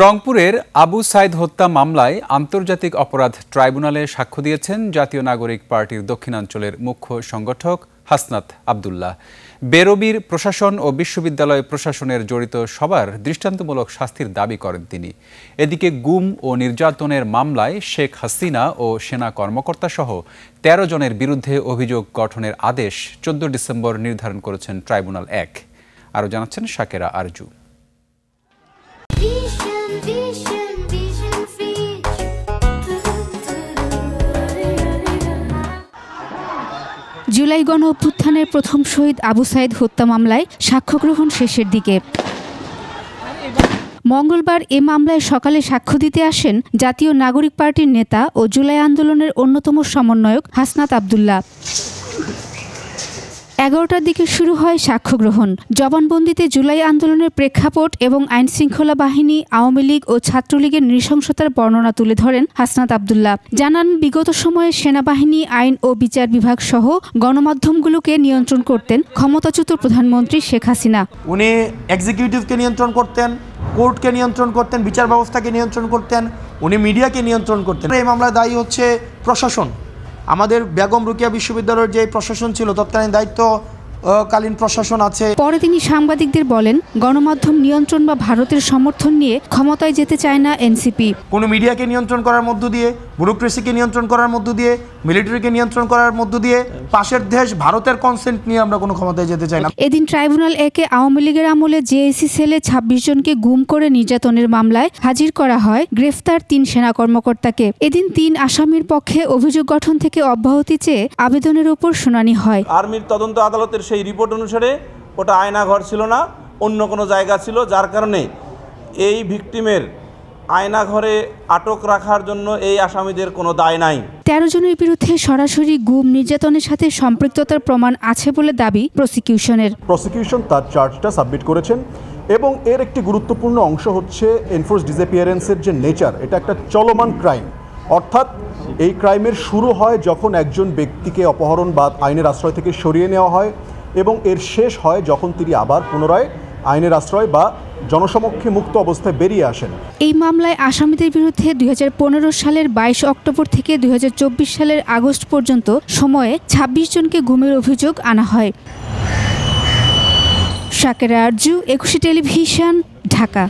রংপুরের আবু সাইদ হত্যা মামলায় আন্তর্জাতিক অপরাধ ট্রাইব্যুনালে সাক্ষ্য দিয়েছেন জাতীয় নাগরিক পার্টির দক্ষিণাঞ্চলের মুখ্য সংগঠক হাসনাত আব্দুল্লাহ। বেরবির প্রশাসন ও বিশ্ববিদ্যালয় প্রশাসনের জড়িত সবার দৃষ্টান্তমূলক শাস্তির দাবি করেন তিনি। এদিকে গুম ও নির্যাতনের মামলায় শেখ হাসিনা ও সেনা কর্মকর্তা সহ ১৩ জনের বিরুদ্ধে অভিযোগ গঠনের আদেশ ১৪ ডিসেম্বর নির্ধারণ করেছেন ট্রাইব্যুনাল ১। আরও জানাচ্ছেন শাকেরা আরজু। জুলাই গণ অভ্যুত্থানের প্রথম শহীদ আবু সাইদ হত্যা মামলায় সাক্ষ্য গ্রহণ শেষের দিকে। মঙ্গলবার এ মামলায় সকালে সাক্ষ্য দিতে আসেন জাতীয় নাগরিক পার্টির নেতা ও জুলাই আন্দোলনের অন্যতম সমন্বয়ক হাসনাত আব্দুল্লাহ। ১১টার দিকে শুরু হয় সাক্ষ্য গ্রহণ। জবানবন্দিতে জুলাই আন্দোলনের প্রেক্ষাপট এবং আইনশৃঙ্খলা বাহিনী, আওয়ামী লীগ ও ছাত্রলীগের নৃশংসতার বর্ণনা তুলে ধরেন হাসনাত আব্দুল্লাহ। জানান, বিগত সময়ে সেনাবাহিনী, আইন ও বিচার বিভাগ সহ গণমাধ্যমগুলোকে নিয়ন্ত্রণ করতেন ক্ষমতাচ্যুত প্রধানমন্ত্রী শেখ হাসিনা। উনি এক্সিকিউটিভকে নিয়ন্ত্রণ করতেন, কোর্টকে নিয়ন্ত্রণ করতেন, বিচার ব্যবস্থাকে নিয়ন্ত্রণ করতেন, উনি মিডিয়াকে নিয়ন্ত্রণ করতেন। এই মামলায় দায়ী হচ্ছে প্রশাসন। আমাদের বেগম রোকেয়া বিশ্ববিদ্যালয়ের যে প্রশাসন ছিল, তৎকালীন দায়িত্বকালীন প্রশাসন আছে। পরে তিনি সাংবাদিকদের বলেন, গণমাধ্যম নিয়ন্ত্রণ বা ভারতের সমর্থন নিয়ে ক্ষমতায় যেতে চায় না এনসিপি। কোনো মিডিয়াকে নিয়ন্ত্রণ করার মধ্য দিয়ে, ব্যুরোক্রেসিকে নিয়ন্ত্রণ করার মধ্য দিয়ে, মিলিটারিকে নিয়ন্ত্রণ করার মধ্য দিয়ে পাশের দেশ ভারতের কনসেন্ট নিয়ে আমরা কোনো ক্ষমতায় যেতে চাই না। এদিন ট্রাইব্যুনাল ১-এ আওয়ামী লীগের আমলে জেএসি সেলে ২৬ জনকে গুম করে নির্যাতনের মামলায় হাজির করা হয় গ্রেফতার ৩ সেনা কর্মকর্তাকে। এদিন ৩ আসামির পক্ষে অভিযোগ গঠন থেকে অব্যাহতি চেয়ে আবেদনের উপর শুনানি হয়। আর্মির তদন্ত আদালতের সেই রিপোর্ট অনুসারে ওটা আয়নাঘর ছিল না, অন্য কোনো জায়গা ছিল, যার কারণে এই ভিকটিমের আয়নাঘরে আটক রাখার জন্য এই আসামিদের কোনো দায় নাই। ১৩ জনের বিরুদ্ধে সরাসরি গুম, নির্যাতনের সাথে সম্পৃক্ততার প্রমাণ আছে বলে দাবি প্রসিকিউশনের। প্রসিকিউশন তার চার্জটা সাবমিট করেছেন এবং এর একটি গুরুত্বপূর্ণ অংশ হচ্ছে এনফোর্স ডিসঅ্যাপিয়ারেন্সের যে নেচার, এটা একটা চলমান ক্রাইম। অর্থাৎ এই ক্রাইমের শুরু হয় যখন একজন ব্যক্তিকে অপহরণ বা আইনের আশ্রয় থেকে সরিয়ে নেওয়া হয় এবং এর শেষ হয় যখন তিনি আবার পুনরায় আইনের আশ্রয় বা জনসমক্ষে মুক্ত অবস্থায় বেরিয়ে আসেন। এই মামলায় আসামিদের বিরুদ্ধে ২০১৫ সালের ২২ অক্টোবর থেকে ২০২৪ সালের আগস্ট পর্যন্ত সময়ে ২৬ জনকে গুমের অভিযোগ আনা হয়। শাকেরা আরজু, একুশে টেলিভিশন, ঢাকা।